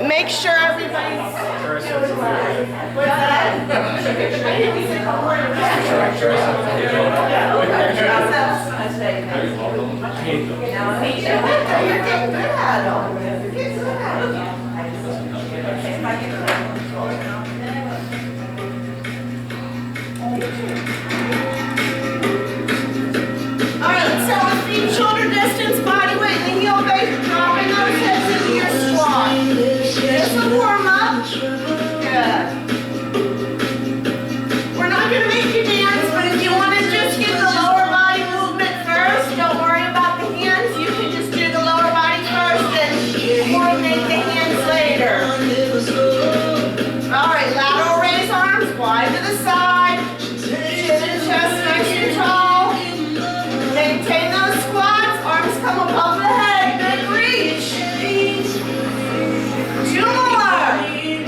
Make sure everybody's doing well. What's that? You're getting good at them. You're getting good at them. Alright, so with the shoulder distance, body weight, and the heel base, dropping those hips into your squat. Just a warm up. Good. We're not going to make you dance, but if you want to just get the lower body movement first, don't worry about the hands. You can just do the lower body first and coordinate the hands later. Alright, lateral raise arms, wide to the side. Chin and chest nice and tall. Maintain those squats, arms come above the head, good reach. 2 more.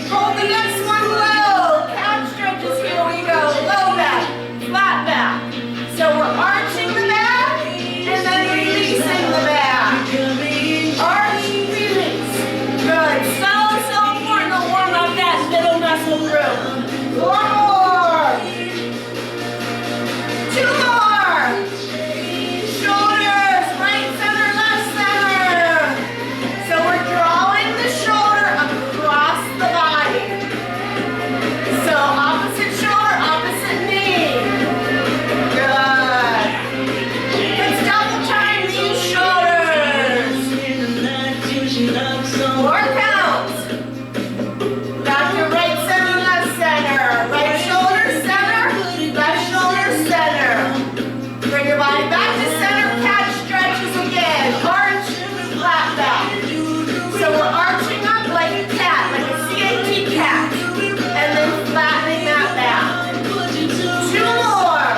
Hold the next one low. Calf stretches, here we go. Low back, flat back. So we're arching the back and then releasing the back. Arch, release. Good. So important to warm up that middle muscle group. 4 more. 2 more. Shoulders, right center, left center. So we're drawing the shoulder across the body. So opposite shoulder, opposite knee. Good. Let's double time these shoulders. 4 counts. Got your right center, left center. Right shoulder, center, left shoulder, center. Bring your body back to center, cat stretches again. Arch, flat back. So we're arching up like a cat, like a CAT cat. And then flattening that back. 2 more.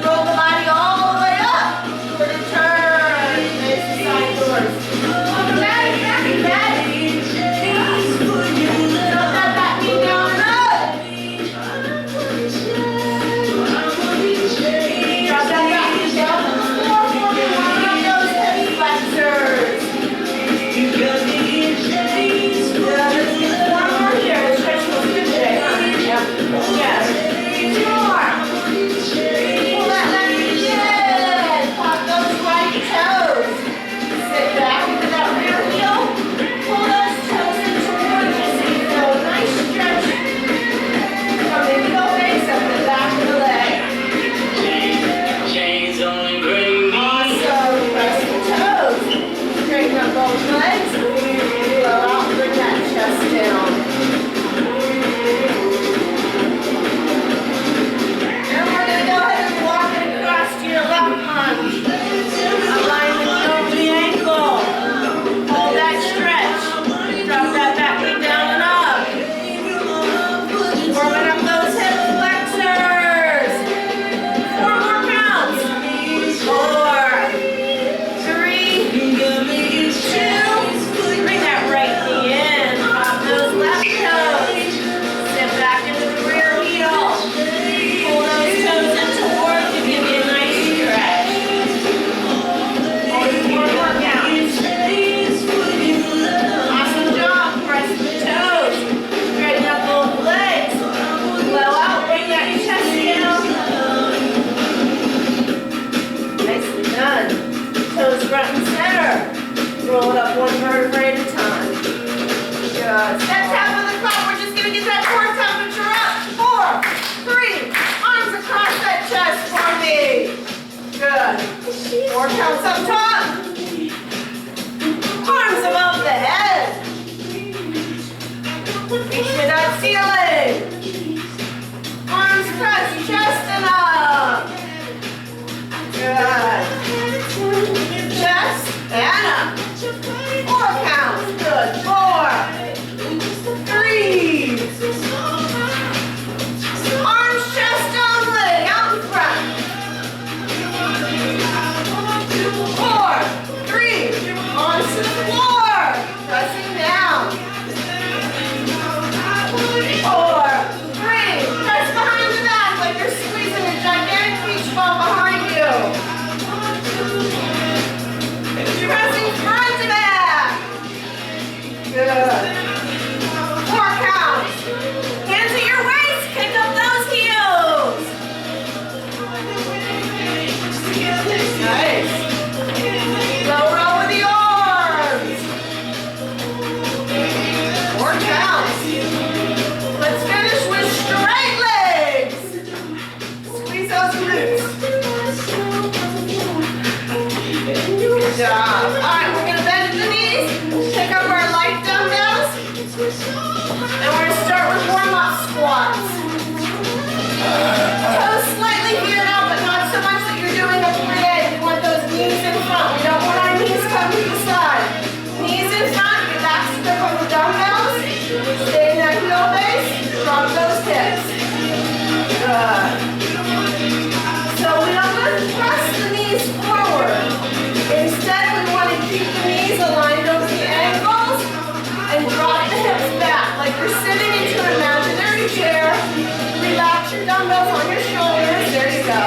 Roll the body all the way up. We're going to turn. Face the side doors. Welcome back, back, back. Drop that back knee down and up. Drop that back knee down to the floor for me. Warm up those hip flexors. Good. Let's get 1 more here. The stretch was good today, huh? Yep. Yes. 2 more. Pull that left knee in. Pop those right toes. Sit back into that rear heel. Pull those toes in towards you so you feel a nice stretch from the heel base up the back of the leg. Awesome. Press the toes. Straighten up both legs. Blow out, bring that chest down. And we're going to go ahead and walk it across to your left punch. Alignment over the ankle. Hold that stretch. Drop that back knee down and up. Warming up those hip flexors. 4 more counts. 4, 3, 2. Bring that right knee in. Pop those left toes. Step back into the rear heel. Pull those toes in towards you. Give you a nice stretch. Only 4 more counts. Awesome job. Press the toes. Straighten up both legs. Blow out. Bring that chest down. Nicely done. Toes front and center. Roll it up 1 vertebrae at a time. Good. Step tap on the clock. We're just going to get that core temperature up. 4, 3. Arms across that chest for me. Good. 4 counts up top. Arms above the head. Reach to that ceiling. Arms press, chest and up. Good. Chest and up. 4 counts. Good. 4, 3. Arms, chest only. Out in front. 4, 3. Arms to the floor. Good. Stay in that heel base, drop those hips. Good. So we don't want to press the knees forward. Instead, we want to keep the knees aligned over the ankles and drop the hips back like you're sitting into an imaginary chair. Relax your dumbbells on your shoulders. There you go.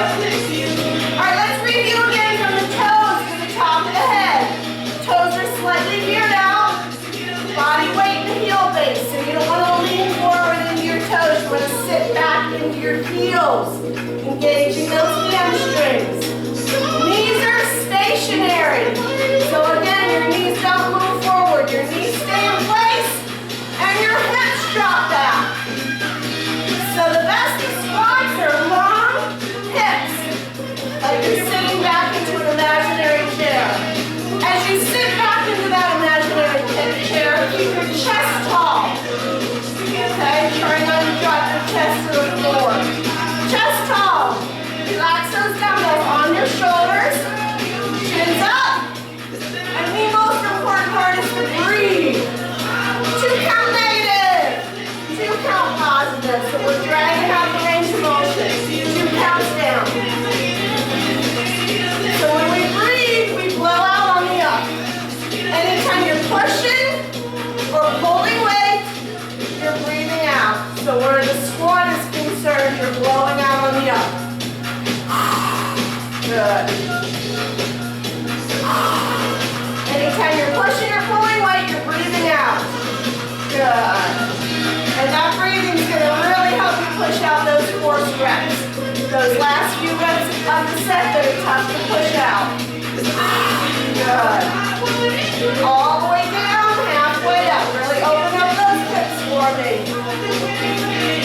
All right, let's review again from the toes to the top of the head. Toes are slightly veered out. Body weight in the heel base. So you don't want to lean forward into your toes. You want to sit back into your heels. Engaging those hamstrings. Knees are stationary. So again, your knees don't move forward. Your knees stay in place and your hips drop back. So the best of squats are long hips. Like you're sitting back into an imaginary chair. As you sit back into that imaginary chair, keep your chest tall. Okay, try not to drop your chest to the floor. Chest tall. Relax those dumbbells on your shoulders. Chins up. And the most important part is to breathe. 2 count negative. 2 count positive. So we're dragging out the range of motion. 2 counts down. So when we breathe, we blow out on the up. Anytime you're pushing or pulling weight, you're breathing out. So where the squat is concerned, you're blowing out on the up. Good. Anytime you're pushing or pulling weight, you're breathing out. Good. And that breathing is going to really help you push out those force reps. Those last few reps of the set that are tough to push out. Good. All the way down, halfway up. Really open up those hips for me.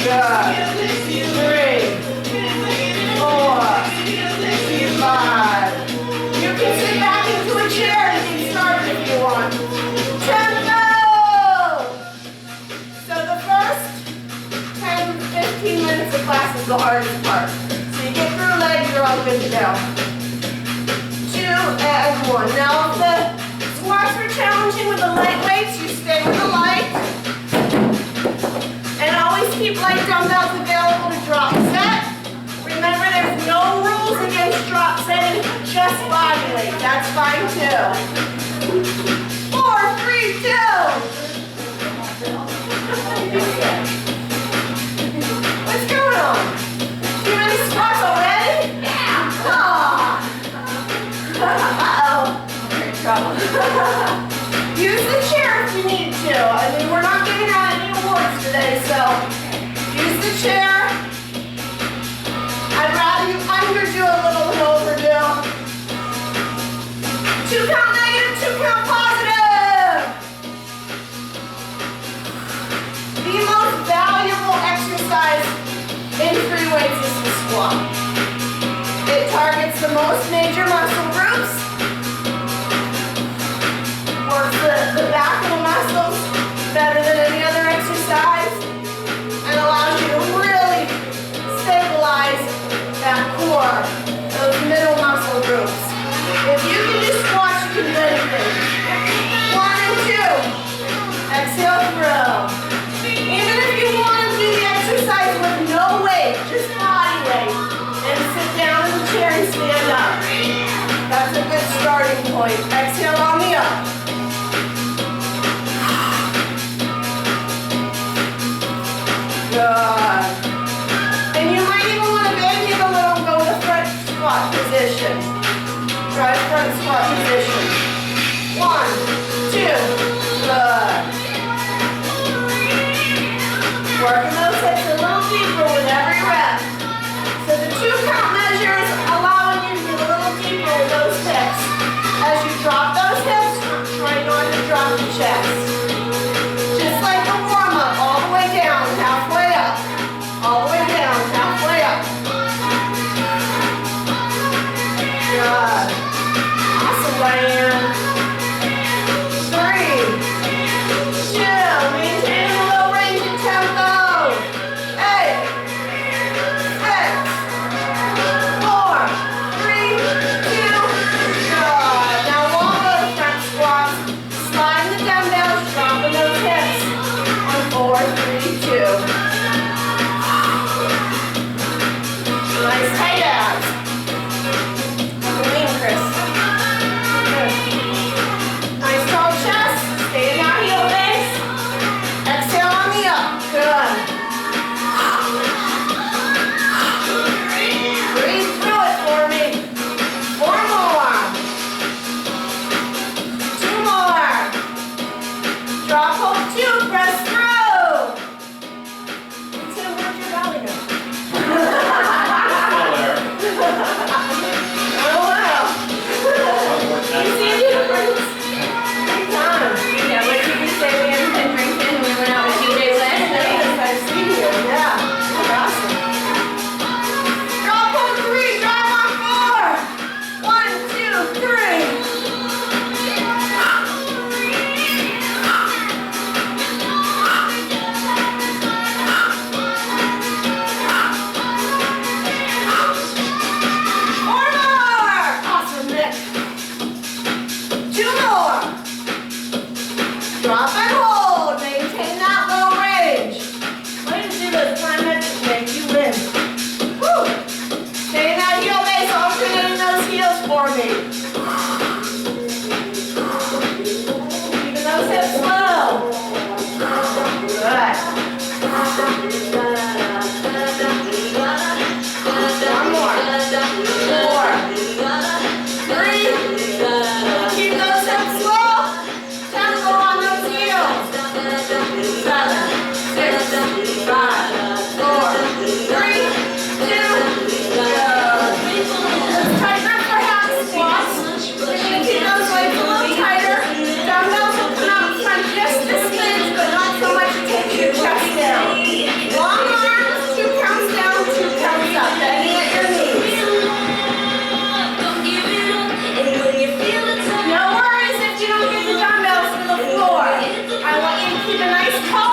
Good. 3, 4, 5. You can sit back into a chair and get started if you want. Tempo! So the first 10, 15 minutes of class is the hardest part. So you get through legs, you're all good to go. 2 and 1. Now if the squats are challenging with the light weights, you stay with the light. And always keep light dumbbells available to drop set. Remember, there's no rules against drop setting, just body weight. That's fine too. 4, 3, 2. What's going on? Too many squats already? Yeah. Uh-oh. You're in trouble. Use the chair if you need to. I mean, we're not giving out any awards today, so use the chair. I'd rather you underdo a little than overdo. 2 count negative, 2 count positive. The most valuable exercise in free weights is the squat. It targets the most major muscle groups, works the back of the muscles better than any other exercise, and allows you to really stabilize that core, those middle muscle groups. If you can do squats, you can do anything. 1 and 2. Exhale through. Even if you want to do the exercise with no weight, just body weight, and sit down in the chair and stand up. That's a good starting point. Exhale on the up. Good. And you might even want to bend it a little and go to front squat position. Try front squat position. 1, 2. Good. Working those hips a little deeper with every rep. So the 2 count measure is allowing you to get a little deeper with those hips. As you drop those hips, try not to drop the chest. Just like a warm-up, all the way down, halfway up. All the way down, halfway up. Good. Awesome, Diane.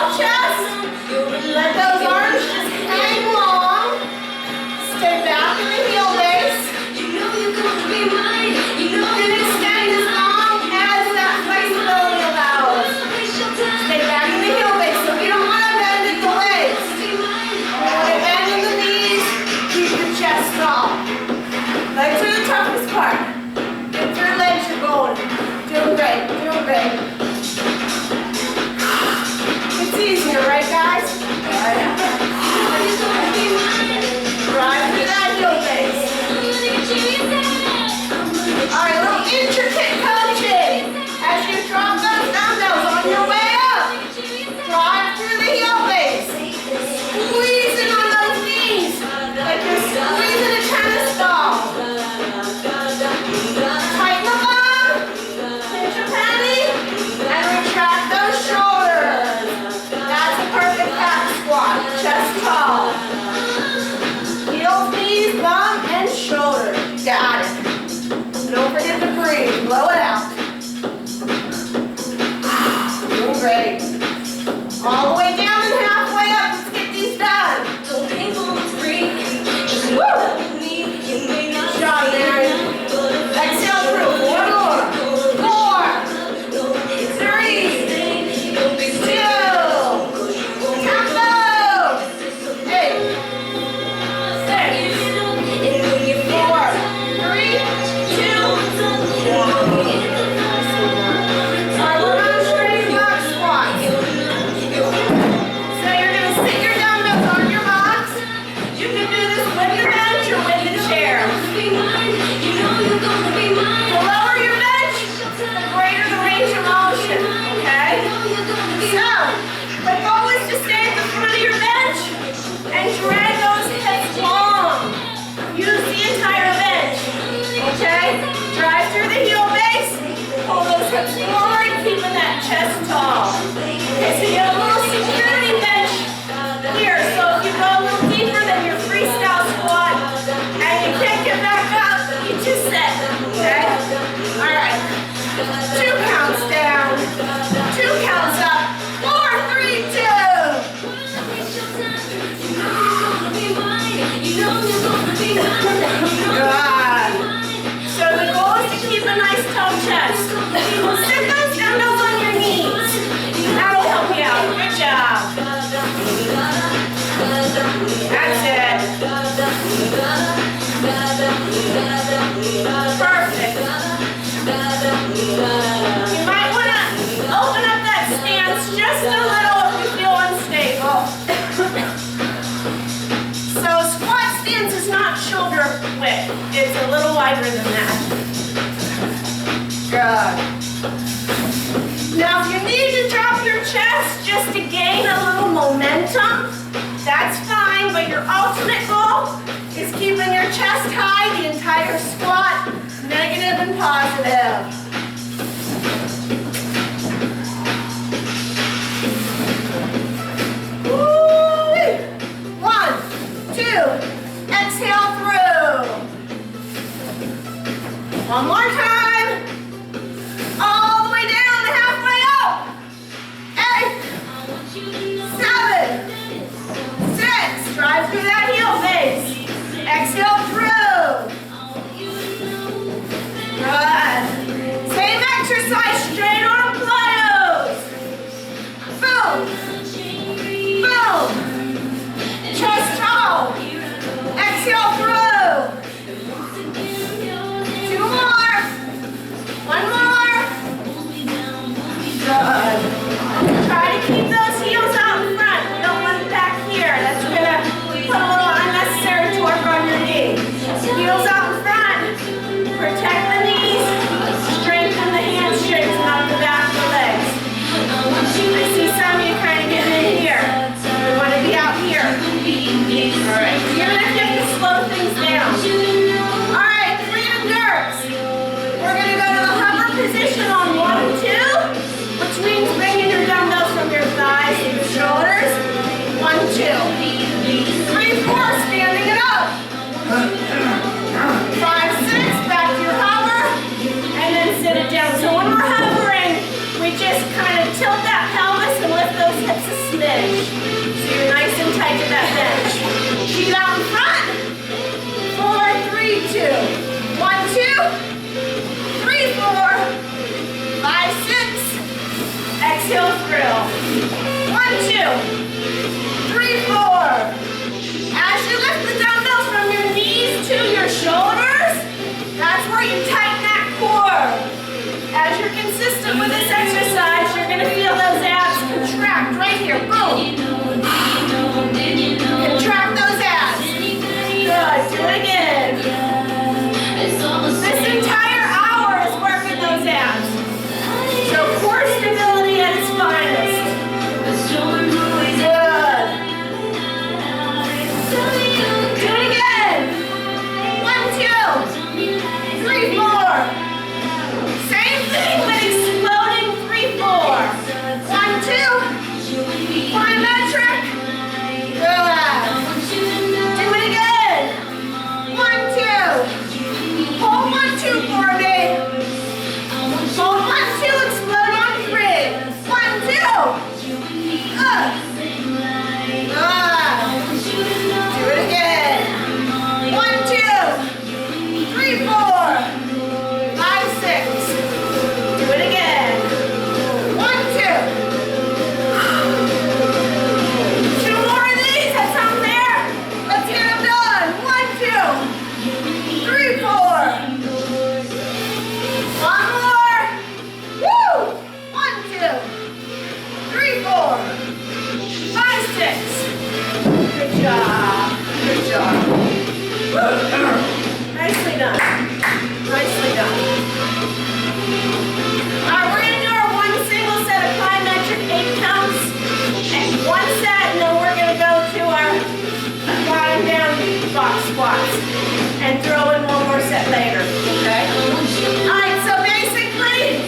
tall chest. Let those arms just hang long. Stay back in the heel base. And extend as long as that flexibility allows. Stay back in the heel base. So we don't want to bend at the legs. We want to bend in the knees. Keep the chest tall. Legs are the toughest part. Get your legs, you're going. Doing great, doing great. It's easier, right guys? Drive through that heel base. Alright, little intricate coaching. As you drop those dumbbells on your way up. Drive through the heel base. Squeezing on those knees. Like you're squeezing a tennis ball. Tighten the bum. Pinch a penny. And retract those shoulders. That's a perfect back squat. Chest tall. Heels, knees, bum, and shoulders. Got it. Don't forget to breathe. Blow it out. Doing great. All the way down and halfway up. Let's get these done. Woo! Good job, Mary. Exhale through. 4 more. 4, 3, 2. Count those. 8, 6, 4, 3, 2, 1. Alright, we're on straight box squats. So you're going to sit your dumbbells on your box. You can do this with the bench or with the chair. The lower your bench, the greater the range of motion, okay? So, the goal is to stay at the front of your bench and drag those hips long. Use the entire bench, okay? Drive through the heel base, pull those hips forward, keeping that chest tall. Okay, so you have a little security bench here, so if you go a little deeper than your freestyle squat and you can't get back up, you just set, okay? Alright, 2 counts down, 2 counts up, 4, 3, 2. Good. So the goal is to keep a nice tall chest. Sit those dumbbells on your knees. That'll help you out. Good job. That's it. Perfect. You might want to open up that stance just a little if you feel unstable. So squat stance is not shoulder width. It's a little wider than that. Good. Now if you need to drop your chest just to gain a little momentum, that's fine, but your ultimate goal is keeping your chest high the entire squat, negative and positive. Woo-wee. 1, 2, exhale through. One more time. All the way down and halfway up. 8, 7, 6. Drive through that heel base. Exhale through. Good. Same exercise, straight arm plyos. Boom. Boom. Chest tall. Exhale through. 2 more. 1 more. Good. Try to keep those heels out in front. bench. So you're nice and tight to that bench. Feet out in front. 4, 3, 2. 1, 2, 3, 4, 5, 6. Exhale through. 1, 2, 3, 4. As you lift the dumbbells from your knees to your shoulders, that's where you tighten that core. As you're consistent with this exercise, you're going to feel those abs contract right here. Boom. Contract those abs. Good. Do it again. This entire hour is working those abs. So core stability at its finest. Good. Do it again. 1, 2, 3, 4. Same thing, but exploding 3, 4. 1, 2. Plyometric. Good. Do it again. 1, 2. Hold 1, 2 for me. Hold 1, 2. Explode on 3. 1, 2. Good. Do it again. 1, 2, 3, 4, 5, 6. Do it again. 1, 2. 2 more of these. That sounds fair. Let's get them done. 1, 2, 3, 4. One more. Woo! 1, 2, 3, 4, 5, 6. Good job. Good job. Nicely done. Nicely done. All right, we're going to do our one single set of plyometric 8 counts and 1 set, and then we're going to go to our bottom down box squats and throw in 1 more set later. Okay? All right, so basically,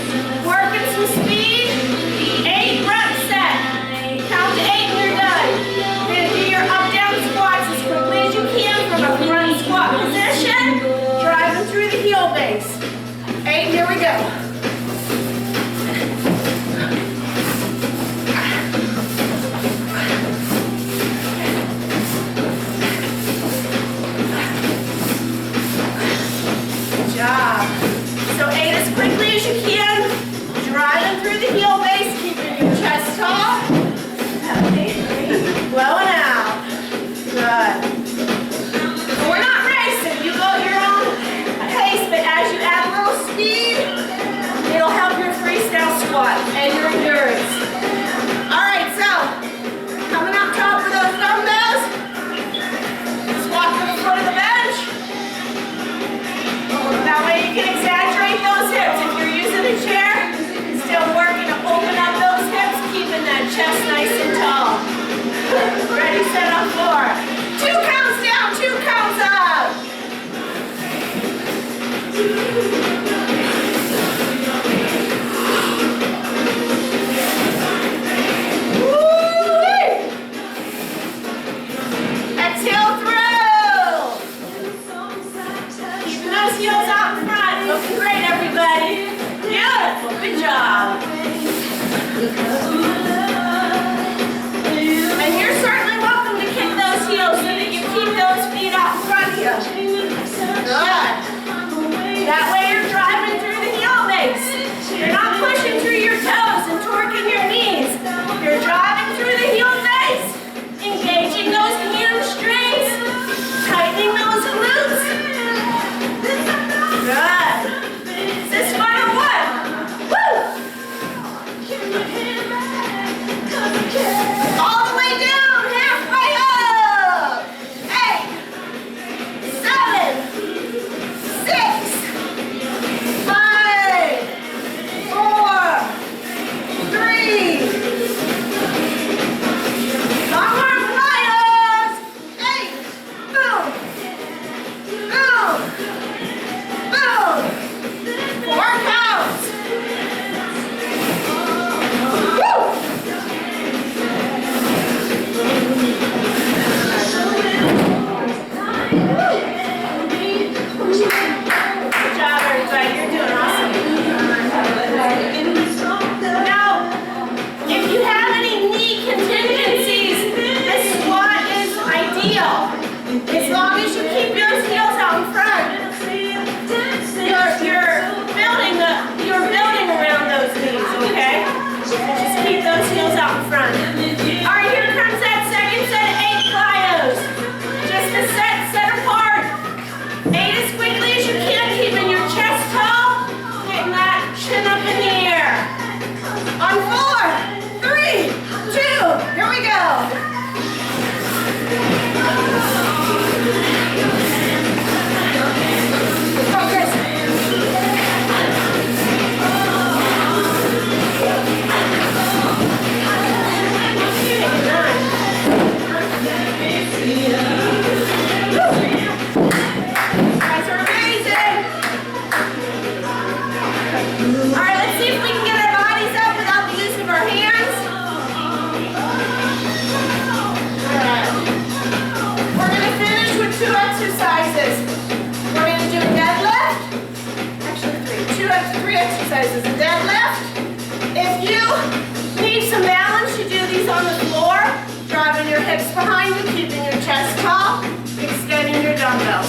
working some speed, 8 rep set. Count to 8 and you're done. You're going to do your up-down squats as quickly as you can from a front squat position, driving through the heel base. 8, here we go. Good job. So 8 as quickly as you can, driving through the heel base, keeping your chest tall. Blowing out. Good. We're not racing. You go at your own pace, but as you add a little speed, it'll help your freestyle squat and your endurance. All right, so coming up top for those dumbbells, squat to the foot of the bench. That way you can exaggerate those hips. If you're using a chair, still working to open up those hips, keeping that chest nice and tall. Ready, set, up, 4. 2 counts down, 2 counts up. Woo-wee. Exhale through. Keeping those heels out front. Looking great, everybody. Beautiful. Good job. And you're certainly welcome to kick those heels so that you keep those feet out front here. Good. That way you're exercise is a deadlift. If you need some balance, you do these on the floor, driving your hips behind you, keeping your chest tall, extending your dumbbells.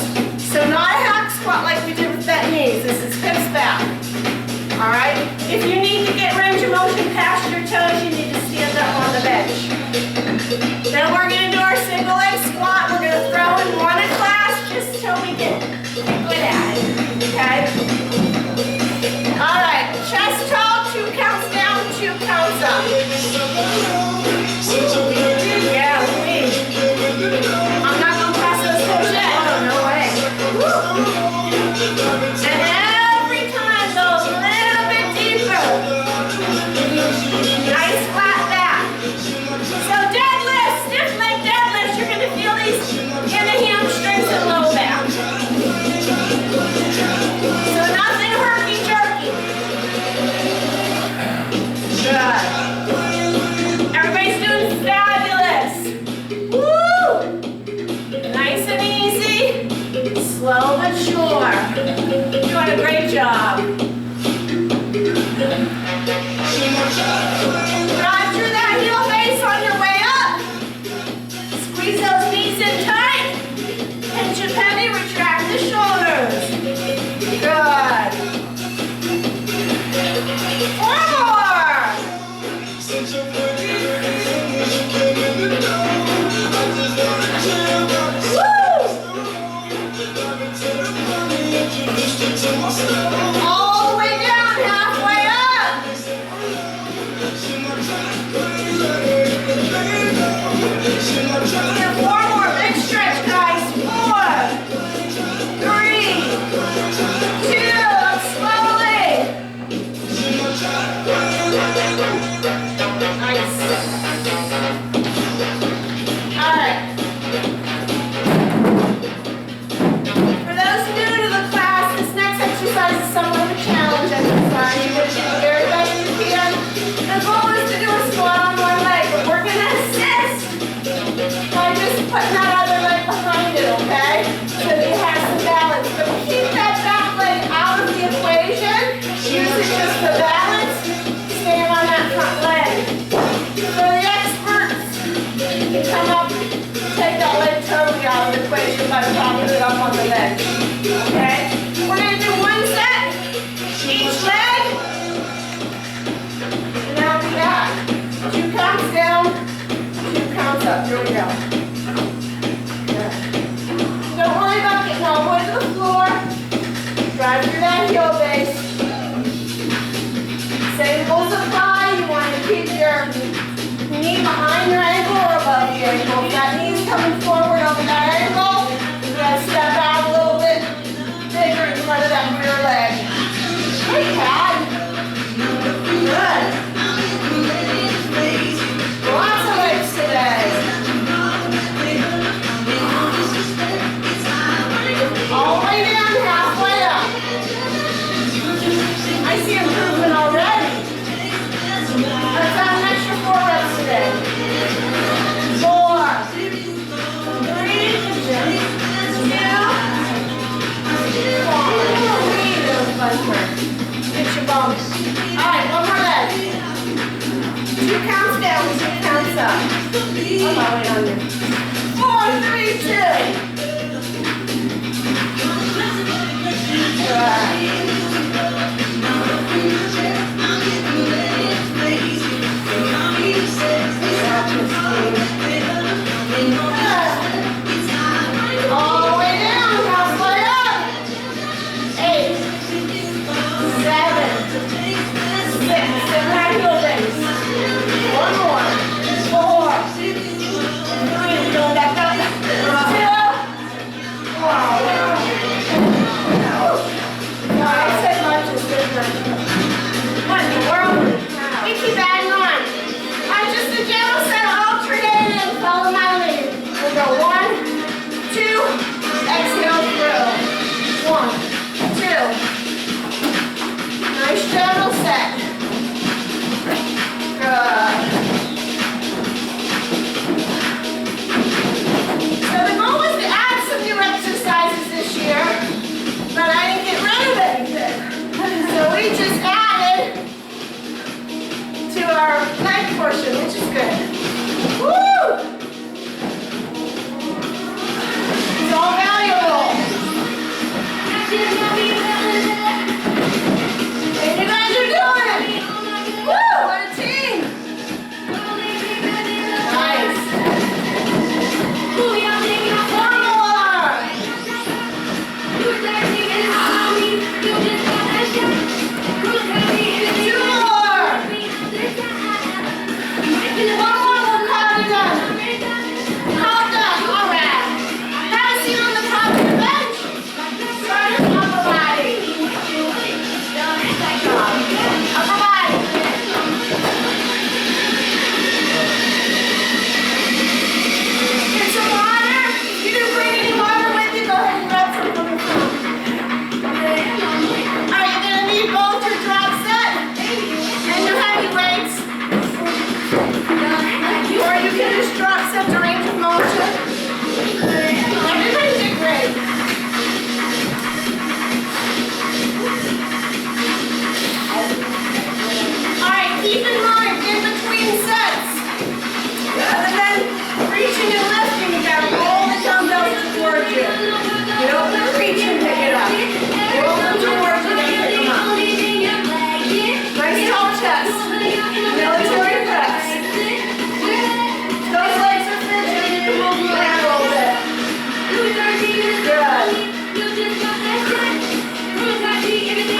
So not a hack squat like we did with that knees. This is hips back. All right? If you need to get range of motion past your toes, you need to stand up on the bench. Then we're going to do our single leg squat. We're going to throw in one in class just so we get good at it. Okay? All right. Chest tall, 2 counts down, 2 counts up. Yeah, I'm not going to pass those toes yet. Oh, no way. And every time go a little bit deeper. Nice flat back. So deadlift, stiff leg deadlifts, you're going to feel these in the hamstrings and low back. So nothing herky-jerky. Good. Everybody's doing fabulous. Woo! Nice and easy. Slow but sure. Doing a great job. Drive through that heel base on your way up. Squeeze those knees in tight. Pinch your penny, retract the shoulders. Good. 4 more. Woo! All the way down, halfway up. Here, 4 more, big stretch, guys. 4, 3, 2, slowly. Nice. All right. For those new to the class, this next exercise is somewhat of a challenge exercise. You're going to do the very best you can. The goal is to do a squat on one leg, but we're going to assist by just putting that other leg behind it, okay? So that you have some balance. But keep that back leg out of the equation. Use it just for balance. Stand on that front leg. For the experts, you come up, take that leg totally out of the equation by propping it up on the bench. Okay? We're going to do 1 set, each leg, and then I'll be back. 2 counts down, 2 counts up. Here we go. Good. Don't worry about getting all the way to the floor. Drive through that heel base. Same rules apply. You want to keep your knee behind your ankle or above the ankle. If that knee's coming forward over that ankle, you gotta step out a little bit bigger in front of that rear leg. Great, Pat. Good. Lots of legs today. All the way down, halfway up. I see improvement already. Let's have an extra 4 reps today. 4, 3, 2, 1. Get your bumps. All right, 1 more leg. 2 counts down, 2 counts up. I'm all the way under. 4, 3, 2. Good. All the way down, halfway up. 8, 7, 6, and that heel base. 1 more. 4, 3, go.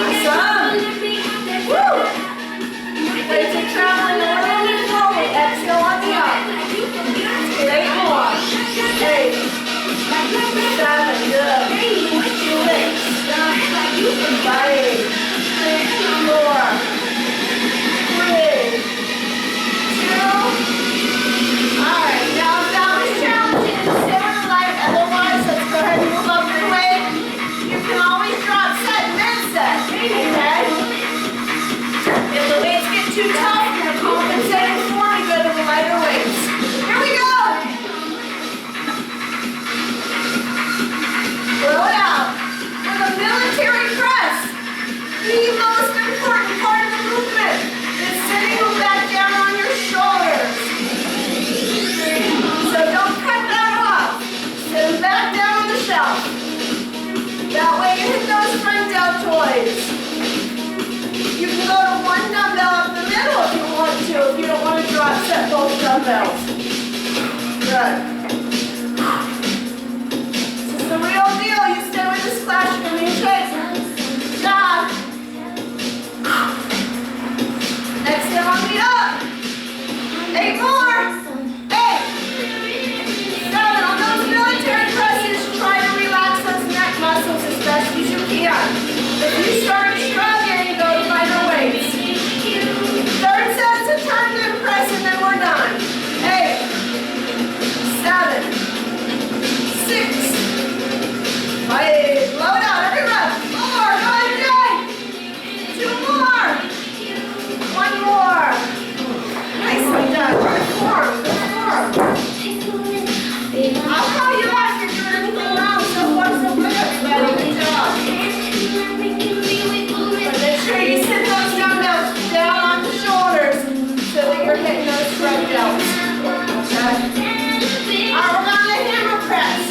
Awesome. Woo. Weights are traveling a little bit forward. Exhale on the up. 8 more. 8. 7. Good. 6. 5. 4. 3. 2. Alright, now that was challenging. Stay on the light. Otherwise, let's go ahead and move up your weight. You can always drop set and then set. Okay? If the weights get too tough, you're going to compensate for and go to the lighter weights. Here we go. Blow it out. For the military press, the most important part of the movement is sitting back down on your shoulders. So don't cut that off. Sit back down on the shelf. That way you hit those front deltoids. You can go to one dumbbell up the middle if you want to, if you don't want to drop set both dumbbells. Good. This is the real deal. You stay with this class, you're going to be okay. Job. Exhale on the up. 8 more. 8. 7. On those military presses, try to relax those neck muscles as best as you can. If you start struggling, go to lighter weights. Third set's a time to press and then we're done. 8. 7. 6. 5. Blow it out. Every rep. 4. Go ahead, Jay. 2 more. 1 more. Nicely done. Good form. Good form. I'll call you back if you're doing anything wrong. So far, so good, everybody. Good job. But make sure you sit those dumbbells down on the shoulders so that you're hitting those front delts. Okay? Alright, we're going to hammer press.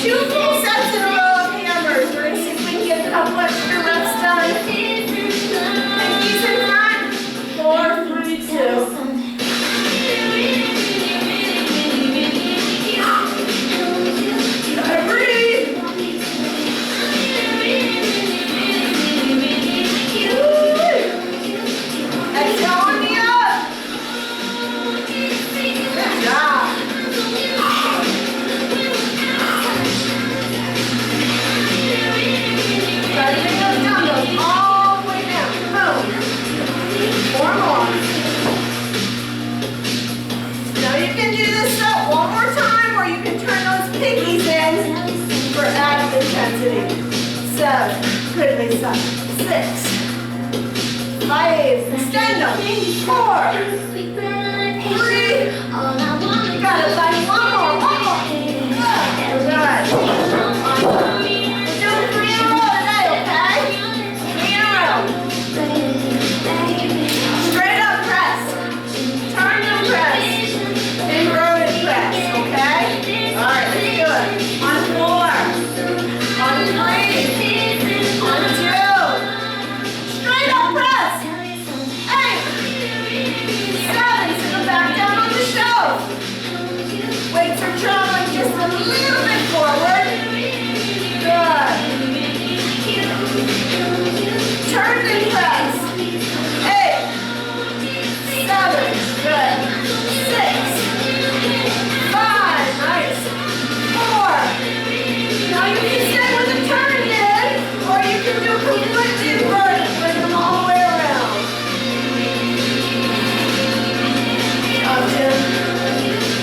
2 full sets in a row of hammers. We're going to see if we can get a couple extra reps done. Pinkies in front. 4, 3, 2. Good, Lisa. 6. 5. Extend them. 4. 3. You got it, buddy. One more. Good. We're doing 3 in a row today, okay? 3 in a row. Straight up press. Turn and press. Inverted press, okay? All right, let's do it. On 4. On 3. On 2. Straight up press. 8. 7. Sit them back down on the shelf. Weights are traveling just a little bit forward. Good. Turn and press. 8. 7. Good. 6. 5. Nice. 4. Now you can stay with the turn in, or you can do completely inverted. Bring them all the way around. Up,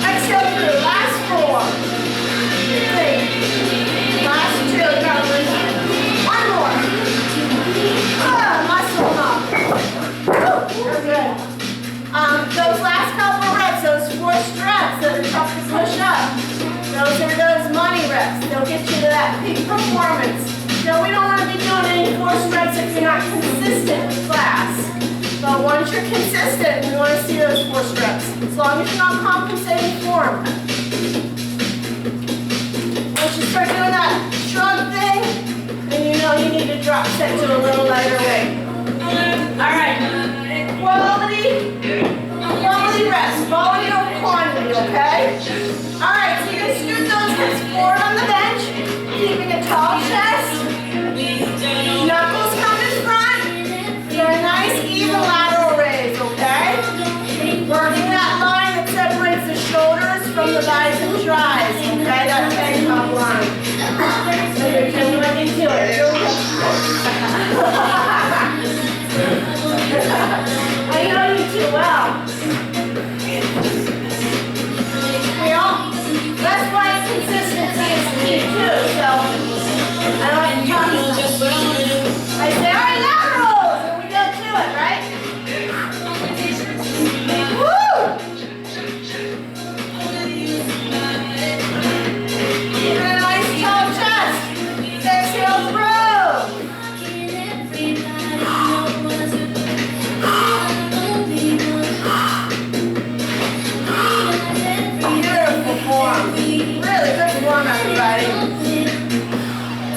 exhale through. Last 4. 3. Last 2. Got to bring it. 1 more. Muscle up. You're good. Those last couple reps, those 4 reps that are tough to push up, those are those money reps. They'll get you to that peak performance. No, we don't want to be doing any force reps if you're not consistent with class. But once you're consistent, we want to see those force reps. As long as you're not compensating for them. Once you start doing that shrug thing, then you know you need to drop set to a little lighter weight. Alright. Quality reps. Quality over quantity, okay? Alright, so you're going to scoot those hips forward on the bench, keeping a tall chest. from the rise and tries, okay? That tank top line. So you're just looking to it. I know you too well. That's why consistency is key too, so I don't have to tell you. I say, all right, laterals, and we go to it, right? Woo! Get a nice tall chest. Exhale through. Beautiful form. Really good form, everybody.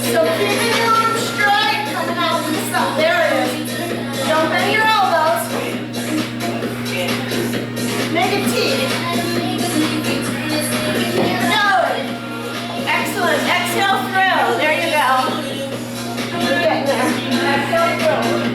So keeping your arms straight, coming out with the stuff. There it is. Don't bend your elbows. Make a T. Good. Excellent. Exhale through. There you go. You're getting there. Exhale through.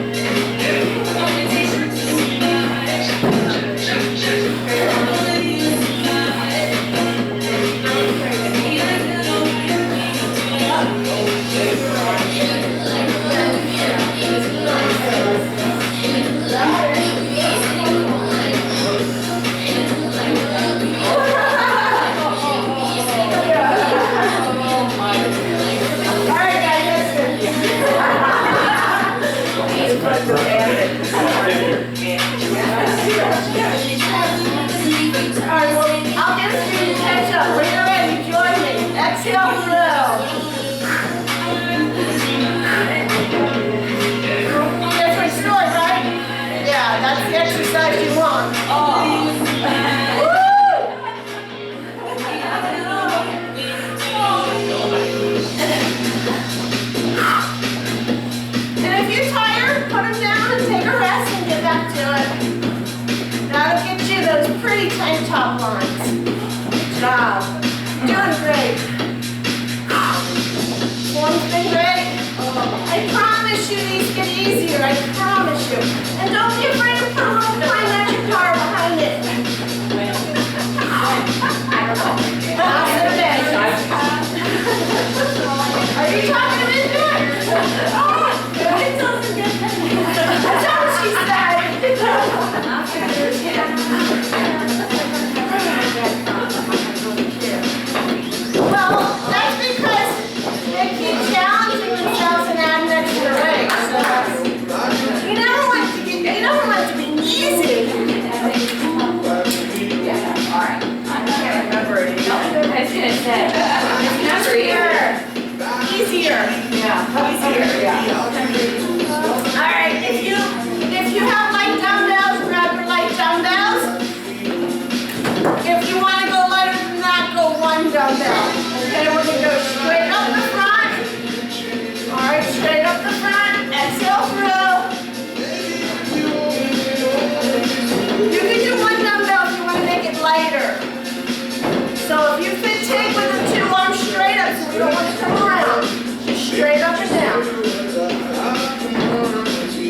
Tank top lines. Good job. Doing great. Form's been great. I promise you these get easier. I promise you. And don't be afraid to put a little plain magic car behind it. I'll sit a bit. Are you talking to me? Oh, it doesn't get better. That's what she said. Well, that's because they keep challenging themselves and adding extra legs. So you never want to be easy. Yeah, all right. I can't remember it. I was gonna say it's never easier. Yeah, easier. Yeah. All right. If you have light dumbbells, grab your light dumbbells. If you want to go lighter than that, go one dumbbell. Okay, we're going to go straight up the front. All right, straight up the front. Exhale through. You can do one dumbbell if you want to make it lighter. So if you fit take with the two arms straight up, so we don't want to come around. Just straight up and down.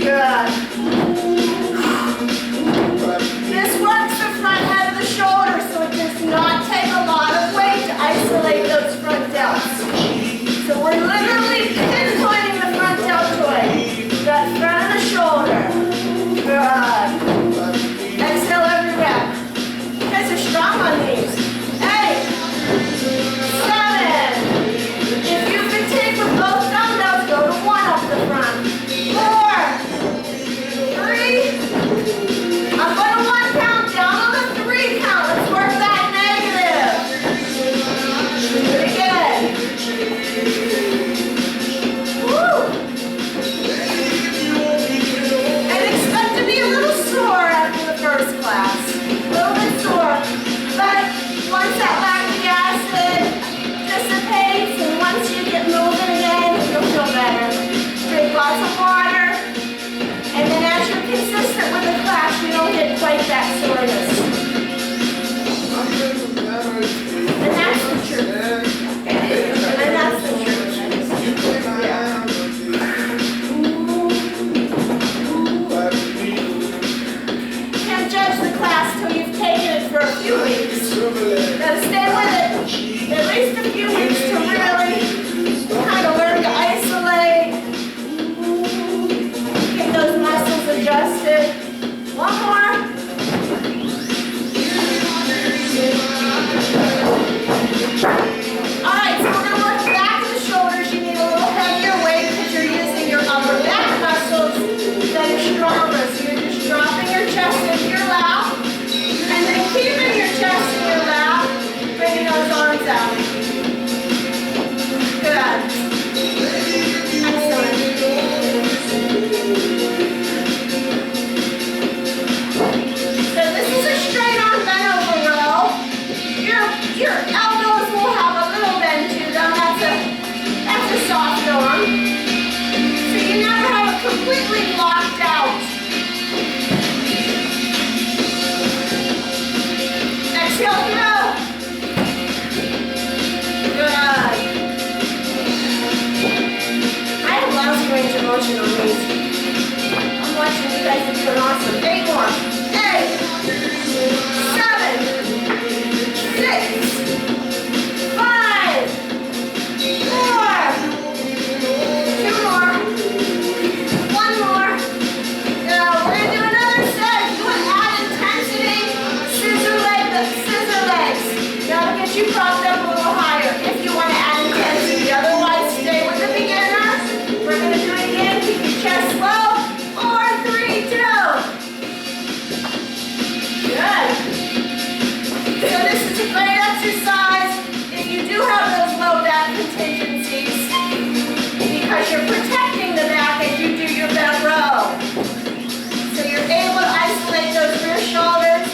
Good. This works the front head of the shoulder, so it does not take a lot of weight to isolate those front delts. So we're literally pinpointing the front deltoid, that front of the shoulder. Good. Exhale every rep. You guys are strong on these. 8, 7. If you can take with both dumbbells, go to 1 up the front. 4, 3. I'm going to 1 count down on the 3 count. Let's work that negative. Do it again. Woo. And expect to be a little sore after the first class. A little bit sore. But once that lactic acid dissipates and once you get moving again, you'll feel better. Drink lots of water. And then as you're consistent with the class, you don't get quite that soreness. And that's the truth. And that's the truth. Yeah. You can't judge the class till you've taken it for a few weeks. You gotta Your elbows will have a little bend to them. That's a soft arm. So you never have it completely blocked out. Exhale through. Good. I have lousy range of motion on these. I'm watching you guys are doing awesome. 8 more. 8, 7, 6, 5, 4, 2 more, 1 more. Now we're gonna do another set. You want to add intensity? Scissor legs. That'll get you propped up a little higher if you want to add intensity. Otherwise, stay with the beginner. We're gonna do it again. Keep your chest low. 4, 3, 2. Good. So this is a great exercise if you do have those low back contingencies because you're protecting the back as you do your bent row. So you're able to isolate those rear shoulders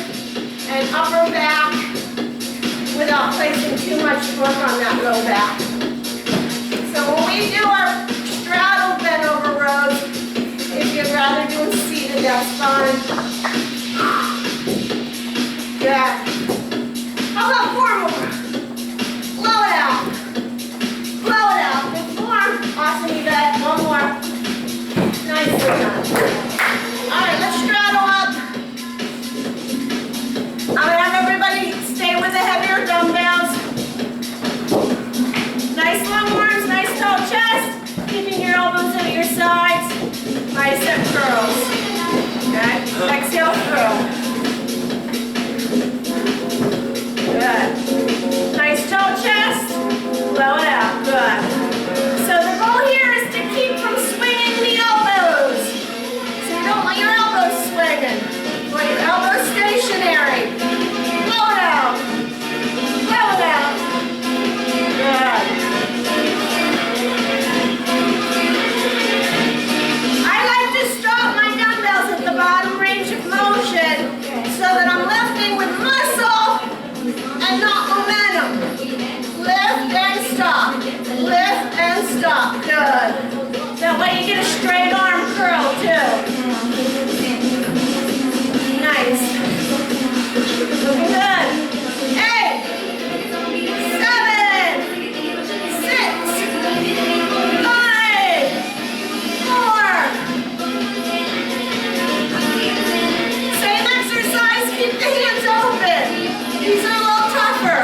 and upper back without placing too much work on that low back. So when we do our straddle bent over rows, if you'd rather do it seated, that's fine. Good. How about 4 more? Blow it out. Blow it out. Good form. Awesome, you got 1 more. Nicely done. All right, let's straddle up. I'm going to have everybody stay with the heavier dumbbells. Nice long arms, nice tall chest. Keeping your elbows at your sides. Bicep curls. Okay? Exhale through. Good. Nice tall chest. Blow it out. Good. So the goal here is to keep from swinging the elbows. So you don't want your elbows swinging. You want your elbows stationary. Blow it out. Blow it out. Good. I like to stop my dumbbells at the bottom range of motion so that I'm lifting with muscle and not momentum. Lift and stop. Lift and stop. Good. That way you get a straight arm curl too. Nice. Looking good. 8, 7, 6, 5, 4. Same exercise. Keep the hands open. These are a little tougher.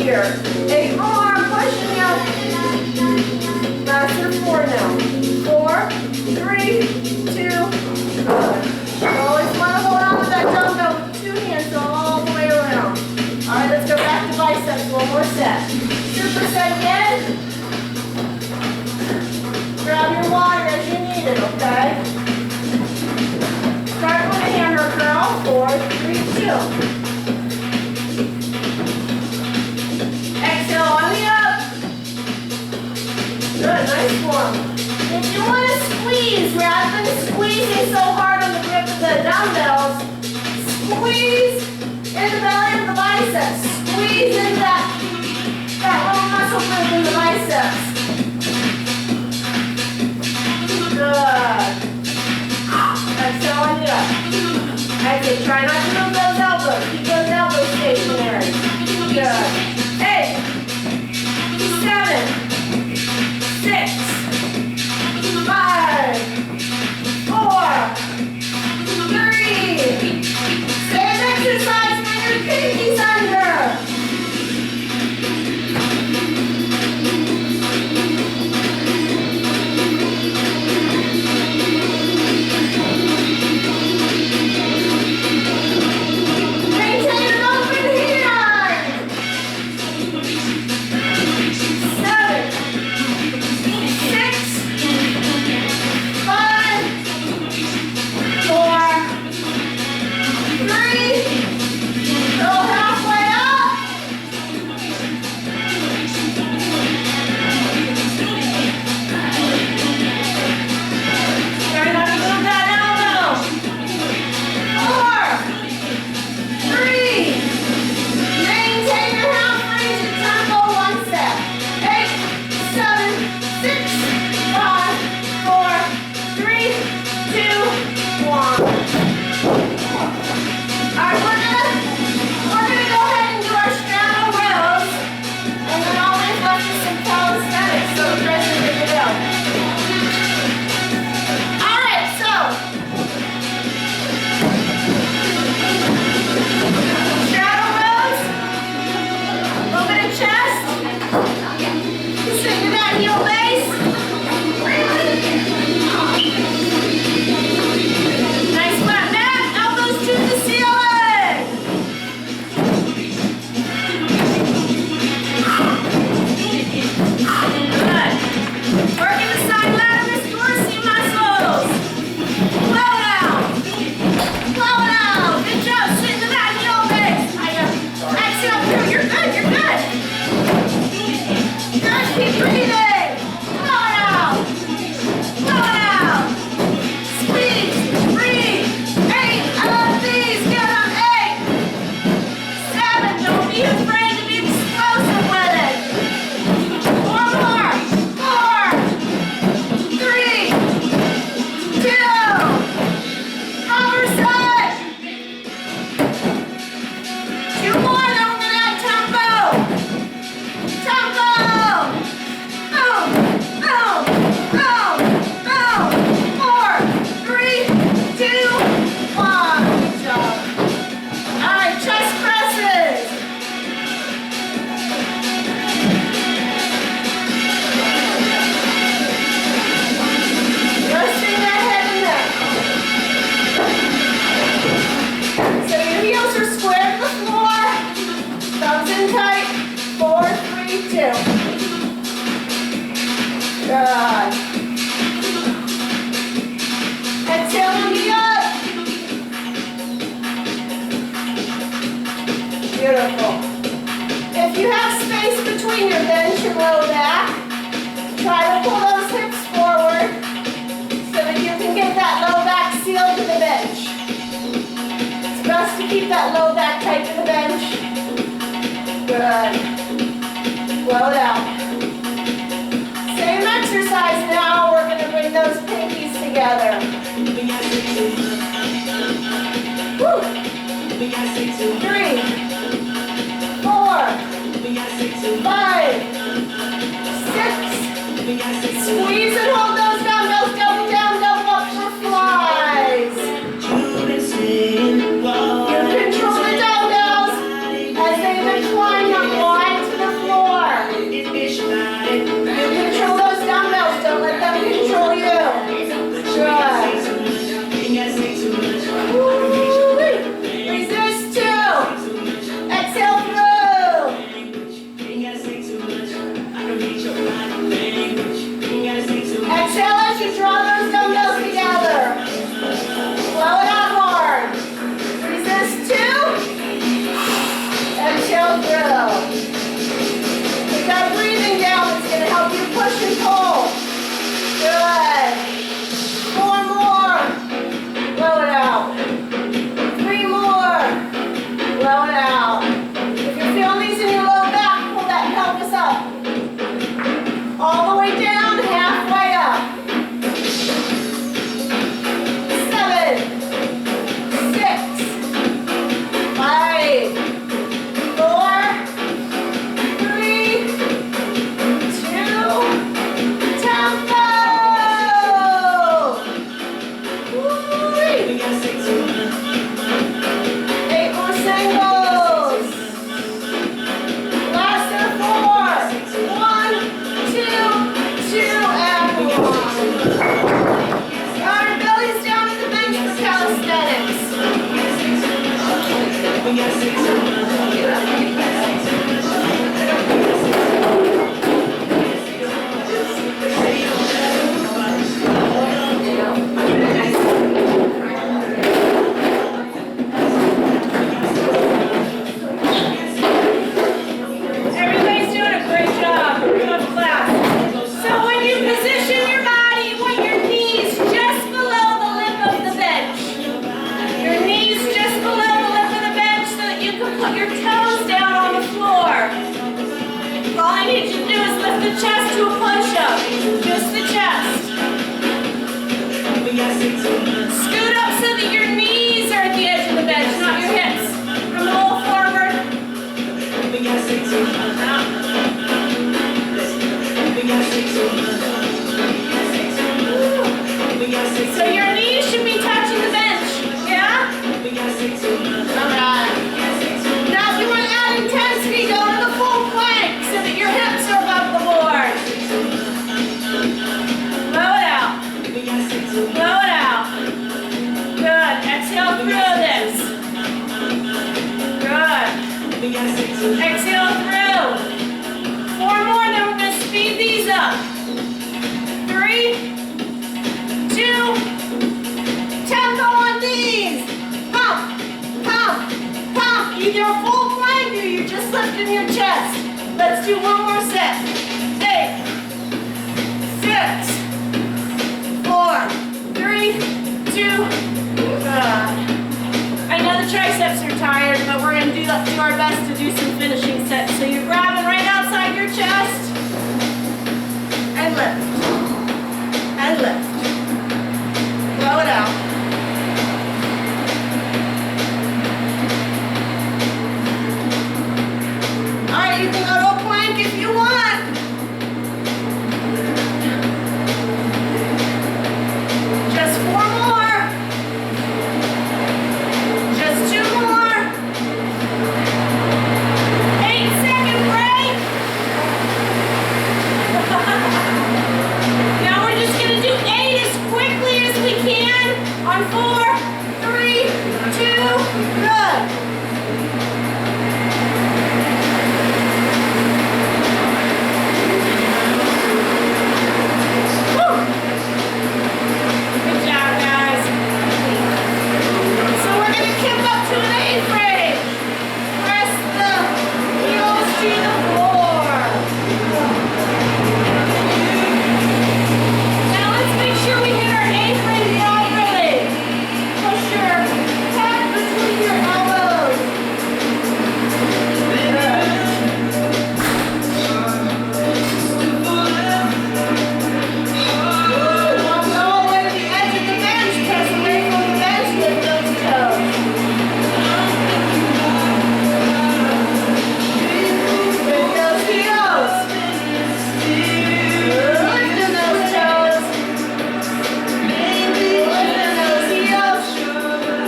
here. 8 more. Pushing you. Master 4 now. 4, 3, 2. Good. You always want to hold on to that dumbbell with 2 hands all the way around. All right, let's go back to biceps. 1 more set. Superset again. Grab your water as you need it, okay? Start with a hammer curl. 4, 3, 2. Exhale on the up. Good, nice one. If you want to squeeze, rather than squeezing so hard on the grip of the dumbbells, squeeze in the belly of the biceps. Squeeze in that little muscle group in the biceps. Good. Exhale on the up. Exhale, try not to move those elbows. Keep those elbows stationary. Good. 8, 7, 6, 5, 4, 3. Same exercise when your pinky's under. Maintain an open hand. 7, 6, 5, 4, 3. Go halfway up. Try not to move that elbow. 4, 3. Maintain your half range and tempo 1 set. 8, 7, 6, 5, 4, 3, 2, 1. Alright, we're gonna go ahead and do our straddle rows, and then all we've left is some calisthenics, so the rest are good to go. Alright, so straddle rows, a little bit of chest, straighten that heel base. Nice flat back, elbows to the ceiling. Good. Working the side latimus dorsal muscles. Blow it out. Blow it out. Good job. Sit into that heel base. Exhale through. You're good. You're good. Good. Keep breathing. Blow it out. Blow it out. Squeeze. Breathe. 8. I love these. Get them. 8, 7. Don't be afraid to be explosive with it. 4 more. 4, 3, 2. Other side. 2 more. Then we're gonna add tempo. Tempo. Boom. Boom. Boom. Boom. 4, 3, 2, 1. Good job. All right, chest presses. Resting that head and neck. So your heels are square to the floor. Thumbs in tight. 4, 3, 2. Good. Exhale and be up. Beautiful. If you have space between your bench and low back, try to pull those hips forward so that you can get that low back sealed to the bench. It's best to keep that low back tight to the bench. Good. Blow it out. Same exercise now. We're going to bring those pinkies together. Woo. 3, 4, 5, 6. Squeeze and hold those dumbbells. Double down, double up for flies. You control the dumbbells as they incline up wide to the the chest to a push-up. Just the chest. Scoot up so that your knees are at the edge of the bench, not your hips. Come a little forward. So your knees should be touching the bench. Yeah? Alright. Now if you want to add intensity, go to the full plank so that your hips are above the board. Blow it out. Blow it out. Good. Exhale through this. Good. Exhale through. 4 more, then we're going to speed these up. 3, 2, tempo on these. Pump, pump, pump. Either a full plank or you're just lifting your chest. Let's do one more set. 8, 6, 4, 3, 2, good. I know the triceps are tired, but we're going to do our best to do some finishing sets. So you're grabbing right outside your chest. And lift. And lift. Blow it out. Alright, you can go to a plank if you want. Just 4 more. Just 2 more. 8-second break. Now we're just going to do 8 as quickly as we can on 4, 3, 2, good. Woo. Good job, guys. So we're going to kick up to an A-frame. Press the heels to the floor. Now let's make sure we hit our A-frame properly. Push your head between your elbows. Walk all the way to the edge of the bench. Press away from the bench. Lift those toes. Lift those heels. Lifting those toes. Lifting those heels.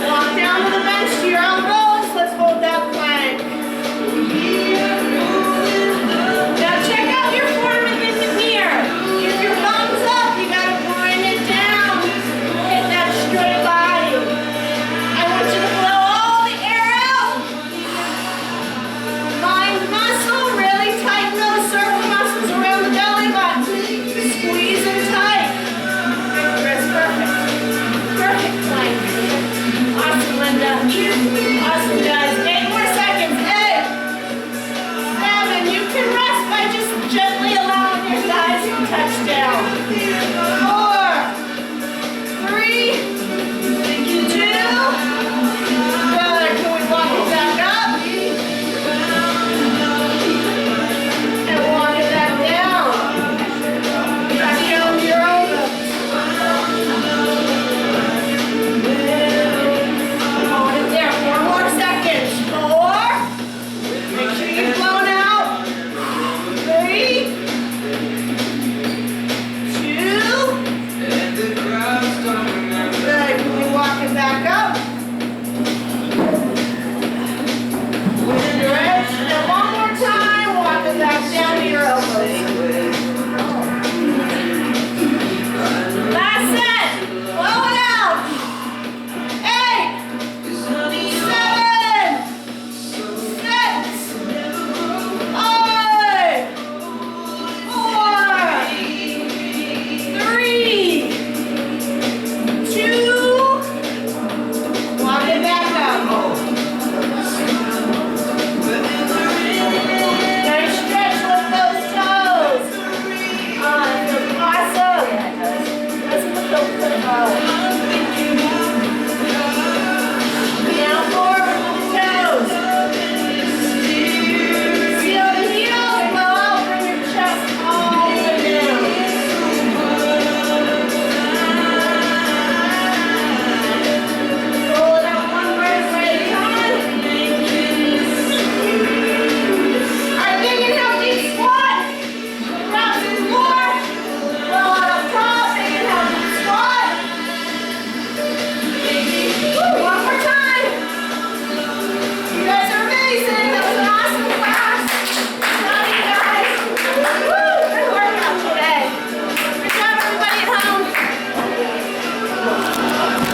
Walk down to the bench to your elbows. Let's hold that plank. Now check out your form in the mirror. If your thumbs up, you gotta grind it down. Hit that straight body. I want you to blow all the air out. Mind muscle, really tighten those circle muscles around the belly button. Squeeze them tight. Good, Chris, perfect. Perfect plank. Awesome, Linda. Awesome, guys. 8 more seconds. 8, 7. You can rest by just gently allowing your thighs to touch down.